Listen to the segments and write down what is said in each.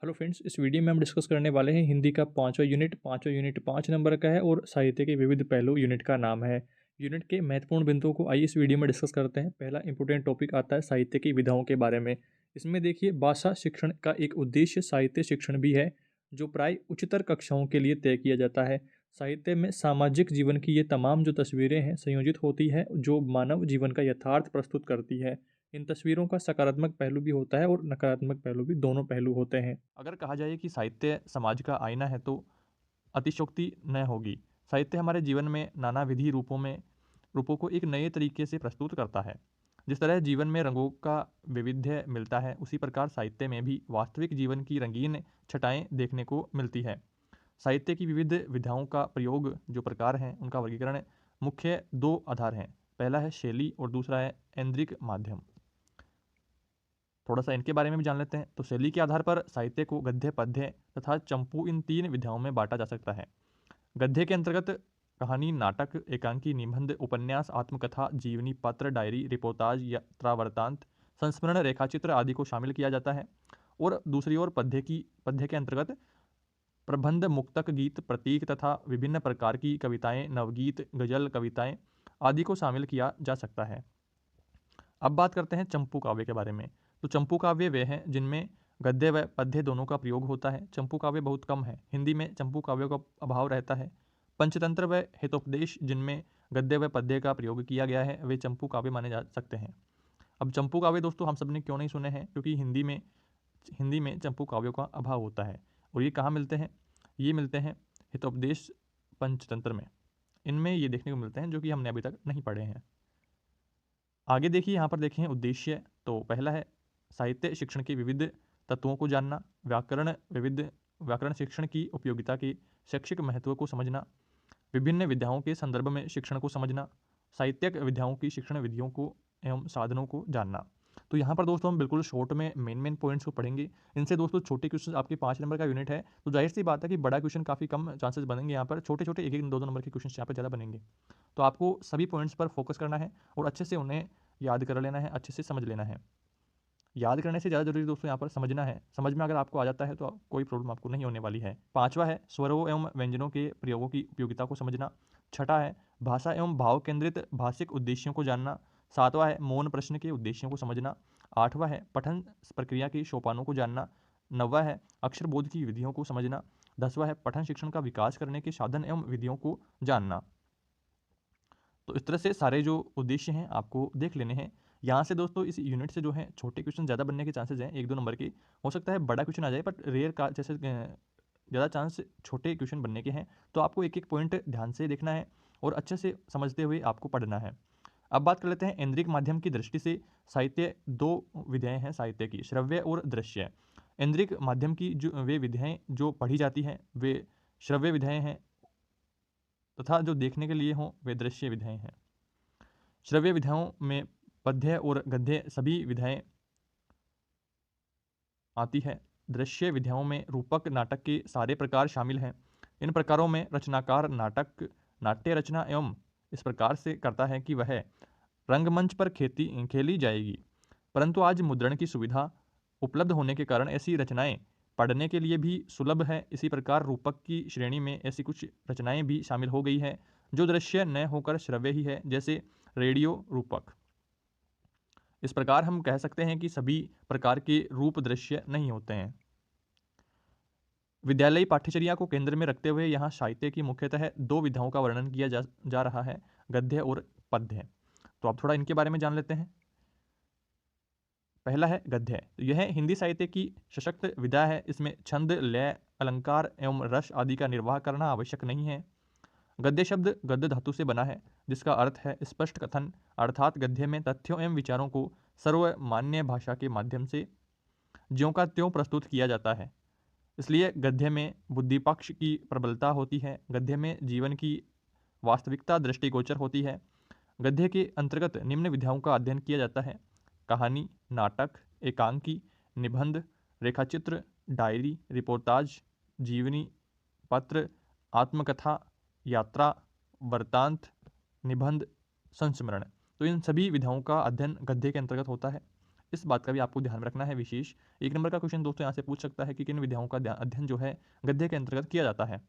Hello friends, इस video में हम डिस्कस करने वाले हैं हिंदी का पाँचवा यूनिट 5 नंबर का है और साहित्य के विविध पहलू यूनिट का नाम है। यूनिट के महत्वपूर्ण बिंदुओं को आइए इस वीडियो में डिस्कस करते हैं। पहला इंपॉर्टेंट टॉपिक आता है साहित्य की विधाओं के बारे में। इसमें देखिए, भाषा शिक्षण का एक उद्देश्य साहित्य शिक्षण भी है, जो प्राय उच्चतर कक्षाओं के लिए तय किया जाता है। साहित्य में सामाजिक जीवन की ये तमाम जो तस्वीरें हैं संयोजित होती हैं, जो मानव जीवन का यथार्थ प्रस्तुत करती है। इन तस्वीरों का सकारात्मक पहलू भी होता है और नकारात्मक पहलू भी, दोनों पहलू होते हैं। अगर कहा जाए कि साहित्य समाज का आईना है तो अतिशयोक्ति न होगी। साहित्य हमारे जीवन में नाना विधि रूपों को एक नए तरीके से प्रस्तुत करता है। जिस तरह जीवन में रंगों का वैविध्य मिलता है, उसी प्रकार साहित्य में भी वास्तविक जीवन की रंगीन छटाएं देखने को मिलती है। साहित्य की विविध विधाओं का प्रयोग जो प्रकार हैं, उनका वर्गीकरण मुख्य दो आधार हैं। पहला है शैली और दूसरा है ऐन्द्रिक माध्यम। थोड़ा सा इनके बारे में भी जान लेते हैं। तो शैली के आधार पर साहित्य को गद्य, पद्य तथा चंपू, इन तीन विधाओं में बांटा जा सकता है। गद्य के अंतर्गत कहानी, नाटक, एकांकी, निबंध, उपन्यास, आत्मकथा, जीवनी पत्र, डायरी, रिपोर्टाज, यात्रा वृत्तांत, संस्मरण, रेखाचित्र आदि को शामिल किया जाता है। और दूसरी ओर पद्य के अंतर्गत प्रबंध, मुक्तक, गीत, प्रतीक तथा विभिन्न प्रकार की कविताएं, नवगीत, गजल, कविताएं आदि को शामिल किया जा सकता है। अब बात करते हैं चंपू काव्य के बारे में। तो चंपू काव्य वे हैं जिनमें गद्य व पद्य दोनों का प्रयोग होता है। चंपू काव्य बहुत कम है। हिंदी में चंपू काव्यों का अभाव रहता है। पंचतंत्र व हितोपदेश, जिनमें गद्य व पद्य का प्रयोग किया गया है, वे चंपू काव्य माने जा सकते हैं। अब चंपू काव्य दोस्तों हम सबने क्यों नहीं सुने हैं? क्योंकि हिंदी में चंपू काव्यों का अभाव होता है। और ये कहाँ मिलते हैं? ये मिलते हैं हितोपदेश, पंचतंत्र में। इनमें ये देखने को मिलते हैं जो कि हमने अभी तक नहीं पढ़े हैं। आगे देखिए, यहाँ पर देखें उद्देश्य। तो पहला है साहित्य शिक्षण के विविध तत्वों को जानना, व्याकरण शिक्षण की उपयोगिता के शैक्षिक महत्व को समझना, विभिन्न विधाओं के संदर्भ में शिक्षण को समझना, साहित्यिक विधाओं की शिक्षण विधियों को एवं साधनों को जानना। तो यहाँ पर दोस्तों हम बिल्कुल शॉर्ट में मेन पॉइंट्स को पढ़ेंगे। इनसे दोस्तों छोटे क्वेश्चन, आपके 5 नंबर का यूनिट है तो जाहिर सी बात है कि बड़ा क्वेश्चन काफ़ी कम चांसेस बनेंगे। यहाँ पर छोटे छोटे 1-1, 2-2 नंबर के क्वेश्चन यहाँ पर ज़्यादा बनेंगे। तो आपको सभी पॉइंट्स पर फोकस करना है और अच्छे से उन्हें याद कर लेना है, अच्छे से समझ लेना है। याद करने से ज़्यादा जरूरी दोस्तों यहाँ पर समझना है। समझ में अगर आपको आ जाता है तो कोई प्रॉब्लम आपको नहीं होने वाली है। पांचवा है स्वरों एवं व्यंजनों के प्रयोगों की उपयोगिता को समझना। छठा है भाषा एवं भाव केंद्रित भाषिक उद्देश्यों को जानना। सातवां है मौन प्रश्न के उद्देश्यों को समझना। आठवां है पठन प्रक्रिया के सोपानों को जानना। नौवां है अक्षर बोध की विधियों को समझना। 10वां है पठन शिक्षण का विकास करने के साधन एवं विधियों को जानना। तो इस तरह से सारे जो उद्देश्य हैं आपको देख लेने हैं। यहाँ से दोस्तों इस यूनिट से जो है छोटे क्वेश्चन ज़्यादा बनने के चांसेस हैं, 1-2 नंबर के। हो सकता है बड़ा क्वेश्चन आ जाए, बट रेयर का जैसे ज़्यादा चांस छोटे क्वेश्चन बनने के हैं। तो आपको एक एक पॉइंट ध्यान से देखना है और अच्छे से समझते हुए आपको पढ़ना है। अब बात कर लेते हैं ऐन्द्रिक माध्यम की दृष्टि से। साहित्य दो विधाएं हैं साहित्य की, श्रव्य और दृश्य। ऐन्द्रिक माध्यम की जो वे विधाएं जो पढ़ी जाती हैं वे श्रव्य विधाएं हैं तथा जो देखने के लिए हों वे दृश्य विधाएं हैं। श्रव्य विधाओं में पद्य और गद्य सभी विधाएं आती है। दृश्य विधाओं में रूपक नाटक के सारे प्रकार शामिल हैं। इन प्रकारों में रचनाकार नाटक नाट्य रचना एवं इस प्रकार से करता है कि वह रंगमंच पर खेली जाएगी। परंतु आज मुद्रण की सुविधा उपलब्ध होने के कारण ऐसी रचनाएं पढ़ने के लिए भी सुलभ है। इसी प्रकार रूपक की श्रेणी में ऐसी कुछ रचनाएं भी शामिल हो गई है जो दृश्य न होकर श्रव्य ही है, जैसे रेडियो रूपक। इस प्रकार हम कह सकते हैं कि सभी प्रकार के रूप दृश्य नहीं होते हैं। विद्यालयी पाठ्यचर्या को केंद्र में रखते हुए यहाँ साहित्य की मुख्यतः दो विधाओं का वर्णन किया जा रहा है, गद्य और पद्य। तो आप थोड़ा इनके बारे में जान लेते हैं। पहला है गद्य। यह हिंदी साहित्य की सशक्त विधा है। इसमें छंद, लय, अलंकार एवं रस आदि का निर्वाह करना आवश्यक नहीं है। गद्य शब्द गद्य धातु से बना है, जिसका अर्थ है स्पष्ट कथन। अर्थात गद्य में तथ्यों एवं विचारों को सर्वमान्य भाषा के माध्यम से ज्यों का त्यों प्रस्तुत किया जाता है। इसलिए गद्य में बुद्धि पक्ष की प्रबलता होती है। गद्य में जीवन की वास्तविकता दृष्टिगोचर होती है। गद्य के अंतर्गत निम्न विधाओं का अध्ययन किया जाता है: कहानी, नाटक, एकांकी, निबंध, रेखाचित्र, डायरी, रिपोर्टाज, जीवनी पत्र, आत्मकथा, यात्रा वृत्तांत, निबंध, संस्मरण। तो इन सभी विधाओं का अध्ययन गद्य के अंतर्गत होता है। इस बात का भी आपको ध्यान रखना है विशेष। 1 नंबर का क्वेश्चन दोस्तों यहाँ से पूछ सकता है कि किन विधाओं का अध्ययन जो है गद्य के अंतर्गत किया जाता है।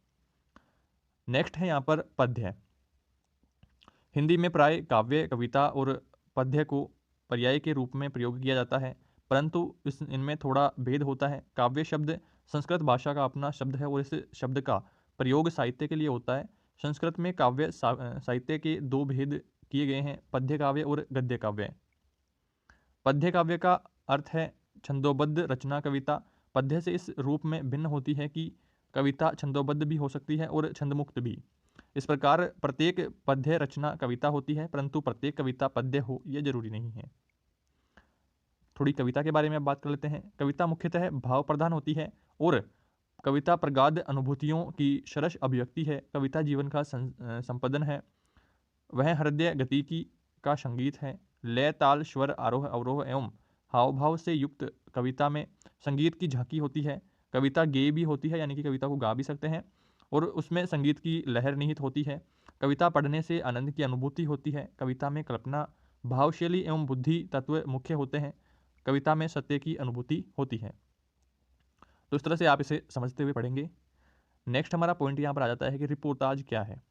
नेक्स्ट है यहाँ पर पद्य। हिंदी में प्राय काव्य, कविता और पद्य को पर्याय के रूप में प्रयोग किया जाता है, परंतु इनमें थोड़ा भेद होता है। काव्य शब्द संस्कृत भाषा का अपना शब्द है और इस शब्द का प्रयोग साहित्य के लिए होता है। संस्कृत में काव्य साहित्य के 2 भेद किए गए हैं, पद्य काव्य और गद्य काव्य। पद्य काव्य का अर्थ है छंदोबद्ध रचना कविता। पद्य से इस रूप में भिन्न होती है कि कविता छंदोबद्ध भी हो सकती है और छंदमुक्त भी। इस प्रकार प्रत्येक पद्य रचना कविता होती है, परंतु प्रत्येक कविता पद्य हो यह जरूरी नहीं है। थोड़ी कविता के बारे में बात कर लेते हैं। कविता मुख्यतः भाव प्रधान होती है और कविता प्रगाढ़ अनुभूतियों की सरस अभिव्यक्ति है। कविता जीवन का संपादन है। वह हृदय गति की का संगीत है। लय, ताल, स्वर, आरोह अवरोह एवं हाव भाव से युक्त कविता में संगीत की झांकी होती है। कविता गेय भी होती है, यानी कि कविता को गा भी सकते हैं और उसमें संगीत की लहर निहित होती है। कविता पढ़ने से आनंद की अनुभूति होती है। कविता में कल्पना, भावशैली एवं बुद्धि तत्व मुख्य होते हैं। कविता में सत्य की अनुभूति होती है। तो इस तरह से आप इसे समझते हुए पढ़ेंगे। नेक्स्ट हमारा पॉइंट यहाँ पर आ जाता है कि रिपोर्टाज क्या है।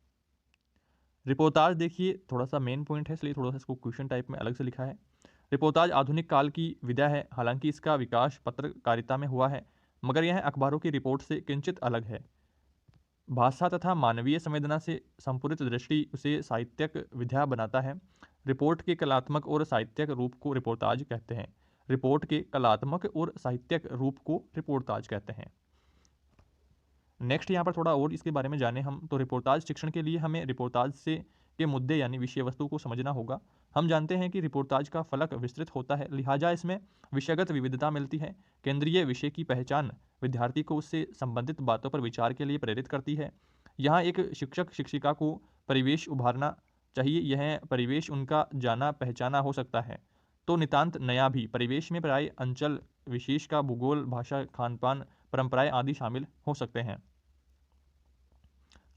रिपोर्टाज देखिए थोड़ा सा मेन पॉइंट है, इसलिए थोड़ा सा इसको क्वेश्चन टाइप में अलग से लिखा है। रिपोर्टाज आधुनिक काल की विधा है। हालांकि इसका विकास पत्रकारिता में हुआ है, मगर यह अखबारों की रिपोर्ट से किंचित अलग है। भाषा तथा मानवीय संवेदना से संपूरित दृष्टि उसे साहित्यिक विधा बनाता है। रिपोर्ट के कलात्मक और साहित्यिक रूप को रिपोर्टाज कहते हैं। रिपोर्ट के कलात्मक और साहित्यिक रूप को रिपोर्टाज कहते हैं। नेक्स्ट यहाँ पर थोड़ा और इसके बारे में जाने हम, तो रिपोर्टाज शिक्षण के लिए हमें रिपोर्टाज से के मुद्दे यानी विषय वस्तु को समझना होगा। हम जानते हैं कि रिपोर्टाज का फलक विस्तृत होता है, लिहाजा इसमें विषयगत विविधता मिलती है। केंद्रीय विषय की पहचान विद्यार्थी को उससे संबंधित बातों पर विचार के लिए प्रेरित करती है। यहाँ एक शिक्षक शिक्षिका को परिवेश उभारना चाहिए। यह परिवेश उनका जाना पहचाना हो सकता है तो नितांत नया भी। परिवेश में प्राय अंचल विशेष का भूगोल, भाषा, खान पान, परंपराएं आदि शामिल हो सकते हैं।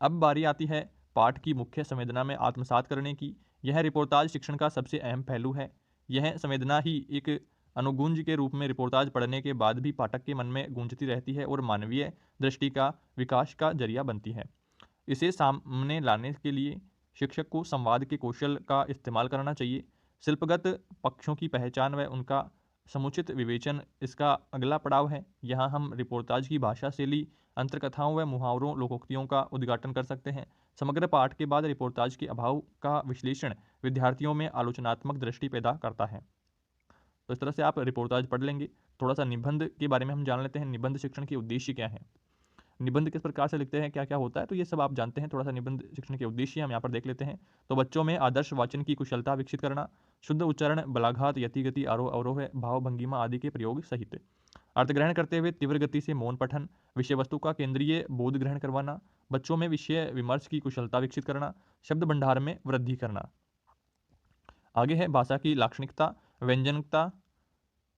अब बारी आती है पाठ की मुख्य संवेदना में आत्मसात करने की। यह रिपोर्टाज शिक्षण का सबसे अहम पहलू है। यह संवेदना ही एक अनुगूंज के रूप में रिपोर्टाज पढ़ने के बाद भी पाठक के मन में गूंजती रहती है और मानवीय दृष्टि का विकास का जरिया बनती है। इसे सामने लाने के लिए शिक्षक को संवाद के कौशल का इस्तेमाल करना चाहिए। शिल्पगत पक्षों की पहचान व उनका समुचित विवेचन इसका अगला पड़ाव है। यहाँ हम रिपोर्टाज की भाषा शैली, अंतरकथाओं व मुहावरों, लोकोक्तियों का उद्घाटन कर सकते हैं। समग्र पाठ के बाद रिपोर्टाज के अभाव का विश्लेषण विद्यार्थियों में आलोचनात्मक दृष्टि पैदा करता है। तो इस तरह से आप रिपोर्टाज पढ़ लेंगे। थोड़ा सा निबंध के बारे में हम जान लेते हैं। निबंध शिक्षण के उद्देश्य क्या है, निबंध किस प्रकार से लिखते हैं, क्या क्या होता है, तो ये सब आप जानते हैं। थोड़ा सा निबंध शिक्षण के उद्देश्य हम यहाँ पर देख लेते हैं। तो बच्चों में आदर्श वाचन की कुशलता विकसित करना, शुद्ध उच्चारण, बलाघात, यतिगति, आरोह अवरोह, भाव भंगिमा आदि के प्रयोग सहित अर्थ ग्रहण करते हुए तीव्र गति से मौन पठन, विषय वस्तु का केंद्रीय बोध ग्रहण करवाना, बच्चों में विषय विमर्श की कुशलता विकसित करना, शब्द भंडार में वृद्धि करना। आगे है भाषा की लाक्षणिकता, व्यंजनता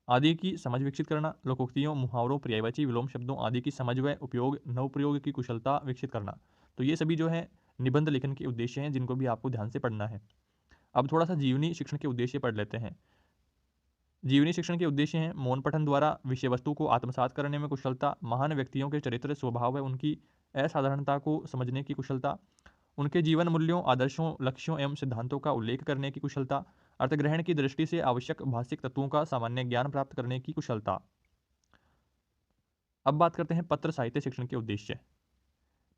आदि की समझ विकसित करना, लोकोक्तियों, मुहावरों, पर्यायवाची, विलोम शब्दों आदि की समझ व उपयोग, नवप्रयोग की कुशलता विकसित करना। तो ये सभी जो है निबंध लेखन के उद्देश्य हैं, जिनको भी आपको ध्यान से पढ़ना है। अब थोड़ा सा जीवनी शिक्षण के उद्देश्य पढ़ लेते हैं। जीवनी शिक्षण के उद्देश्य हैं मौन पठन द्वारा विषय वस्तु को आत्मसात करने में कुशलता, महान व्यक्तियों के चरित्र, स्वभाव व उनकी असाधारणता को समझने की कुशलता, उनके जीवन मूल्यों, आदर्शों, लक्ष्यों एवं सिद्धांतों का उल्लेख करने की कुशलता, अर्थग्रहण की दृष्टि से आवश्यक भाषिक तत्वों का सामान्य ज्ञान प्राप्त करने की कुशलता। अब बात करते हैं पत्र साहित्य शिक्षण के उद्देश्य।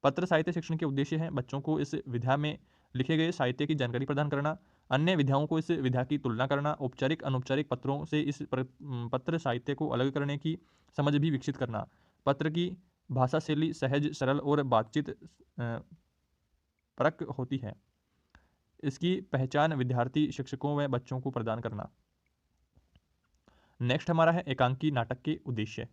पत्र साहित्य शिक्षण के उद्देश्य है बच्चों को इस विधा में लिखे गए साहित्य की जानकारी प्रदान करना, अन्य विधाओं को इस विधा की तुलना करना, औपचारिक अनौपचारिक पत्रों से इस पत्र साहित्य को अलग करने की समझ भी विकसित करना। पत्र की भाषा शैली सहज, सरल और बातचीत परक होती है। इसकी पहचान विद्यार्थी, शिक्षकों व बच्चों को प्रदान करना। नेक्स्ट हमारा है एकांकी नाटक के उद्देश्य।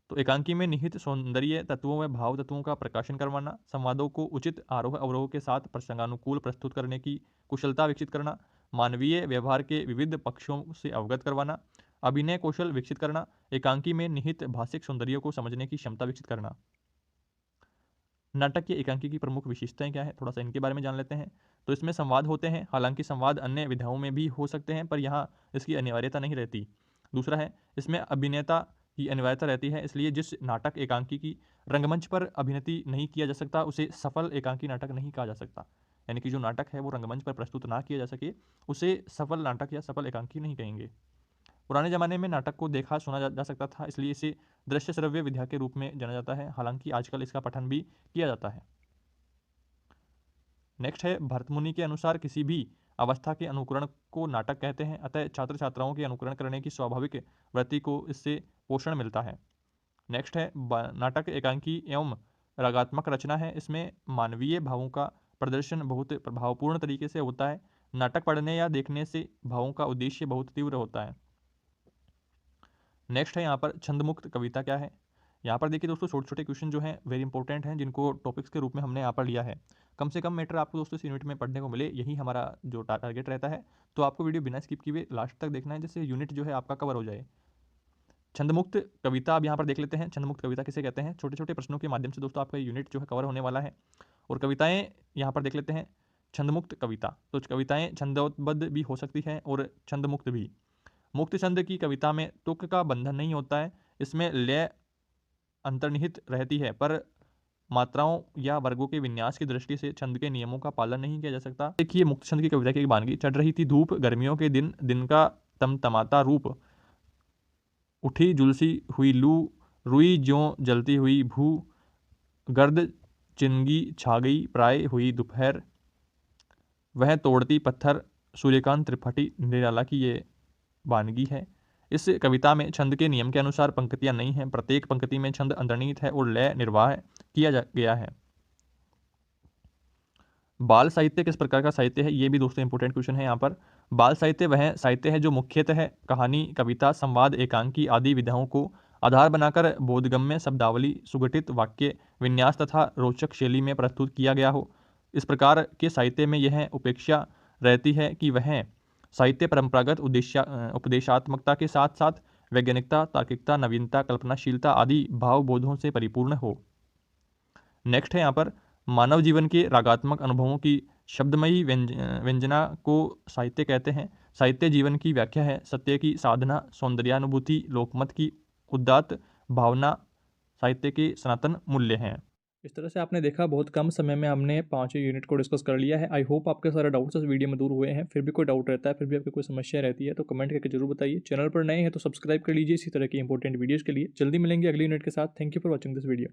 तो एकांकी में निहित सौंदर्य तत्वों व भाव तत्वों का प्रकाशन करवाना, संवादों को उचित आरोह अवरोह के साथ प्रसंगानुकूल प्रस्तुत करने की कुशलता विकसित करना, मानवीय व्यवहार के विविध पक्षों से अवगत करवाना, अभिनय कौशल विकसित करना, एकांकी में निहित भाषिक सौंदर्य को समझने की क्षमता विकसित करना। नाटक की एकांकी की प्रमुख विशेषताएं क्या है, थोड़ा सा इनके बारे में जान लेते हैं। तो इसमें संवाद होते हैं, हालांकि संवाद अन्य विधाओं में भी हो सकते हैं, पर यहाँ इसकी अनिवार्यता नहीं रहती। दूसरा है, इसमें अभिनेता की अनिवार्यता रहती है, इसलिए जिस नाटक एकांकी की रंगमंच पर अभिनति नहीं किया जा सकता उसे सफल एकांकी नाटक नहीं कहा जा सकता। यानी कि जो नाटक है वो रंगमंच पर प्रस्तुत ना किया जा सके उसे सफल नाटक या सफल एकांकी नहीं कहेंगे। पुराने ज़माने में नाटक को देखा सुना जा सकता था, इसलिए इसे दृश्य श्रव्य विधा के रूप में जाना जाता है, हालांकि आजकल इसका पठन भी किया जाता है। नेक्स्ट है, भरतमुनि के अनुसार किसी भी अवस्था के अनुकरण को नाटक कहते हैं, अतः छात्र छात्राओं के अनुकरण करने की स्वाभाविक वृत्ति को इससे पोषण मिलता है। नेक्स्ट है, नाटक एकांकी एवं रागात्मक रचना है, इसमें मानवीय भावों का प्रदर्शन बहुत प्रभावपूर्ण तरीके से होता है। नाटक पढ़ने या देखने से भावों का उद्देश्य बहुत तीव्र होता है। नेक्स्ट है यहाँ पर छंदमुक्त कविता क्या है। यहाँ पर देखिए दोस्तों, छोटे छोटे क्वेश्चन जो हैं वेरी इंपॉर्टेंट हैं, जिनको टॉपिक्स के रूप में हमने यहाँ पर लिया है। कम से कम मैटर आपको दोस्तों इस यूनिट में पढ़ने को मिले, यही हमारा जो टारगेट रहता है। तो आपको वीडियो बिना स्किप किए लास्ट तक देखना है, जिससे यूनिट जो है आपका कवर हो जाए। छंदमुक्त कविता अब यहाँ पर देख लेते हैं। छंदमुक्त कविता किसे कहते हैं? छोटे छोटे प्रश्नों के माध्यम से दोस्तों आपका यूनिट जो है कवर होने वाला है। और कविताएं यहाँ पर देख लेते हैं। छंदमुक्त कविता, तो कविताएं छंदोबद्ध भी हो सकती है और छंदमुक्त भी। मुक्त छंद की कविता में तुक का बंधन नहीं होता है, इसमें लय अंतर्निहित रहती है, पर मात्राओं या वर्गों के विन्यास की दृष्टि से छंद के नियमों का पालन नहीं किया जा सकता। देखिए मुक्त छंद की कविता की बानगी। चढ़ रही थी धूप, गर्मियों के दिन, दिन का तमतमाता रूप, उठी झुलसी हुई लू, रुई ज्यों जलती हुई भू, गर्द चिंगी छा गई प्राय हुई दोपहर, वह तोड़ती पत्थर सूर्यकांत त्रिपाठी निराला की ये वानगी है। इस कविता में छंद के नियम के अनुसार पंक्तियां नहीं हैं, प्रत्येक पंक्ति में छंद अंतर्निहित है और लय निर्वाह किया गया है। बाल साहित्य किस प्रकार का साहित्य है, ये भी दोस्तों इंपॉर्टेंट क्वेश्चन है यहाँ पर। बाल साहित्य वह साहित्य है जो मुख्यतः कहानी, कविता, संवाद, एकांकी आदि विधाओं को आधार बनाकर बोधगम्य शब्दावली, सुगठित वाक्य विन्यास तथा रोचक शैली में प्रस्तुत किया गया हो। इस प्रकार के साहित्य में यह उपेक्षा रहती है कि वह साहित्य परंपरागत उपदेशात्मकता के साथ साथ वैज्ञानिकता, तार्किकता, नवीनता, कल्पनाशीलता आदि भावबोधों से परिपूर्ण हो। नेक्स्ट है यहाँ पर, मानव जीवन के रागात्मक अनुभवों की शब्दमयी व्यंजना को साहित्य कहते हैं। साहित्य जीवन की व्याख्या है, सत्य की साधना, सौंदर्यानुभूति, लोकमत की उदात्त भावना साहित्य के सनातन मूल्य हैं। इस तरह से आपने देखा बहुत कम समय में हमने 5 यूनिट को डिस्कस कर लिया है। आई होप आपके सारे डाउट्स इस वीडियो में दूर हुए हैं। फिर भी कोई डाउट रहता है, फिर भी आपकी कोई समस्या रहती है तो कमेंट करके जरूर बताइए। चैनल पर नए हैं तो सब्सक्राइब कर लीजिए इसी तरह की इंपॉर्टेंट वीडियोज़ के लिए। जल्दी मिलेंगे अगली यूनिट के साथ। Thank you for watching this video.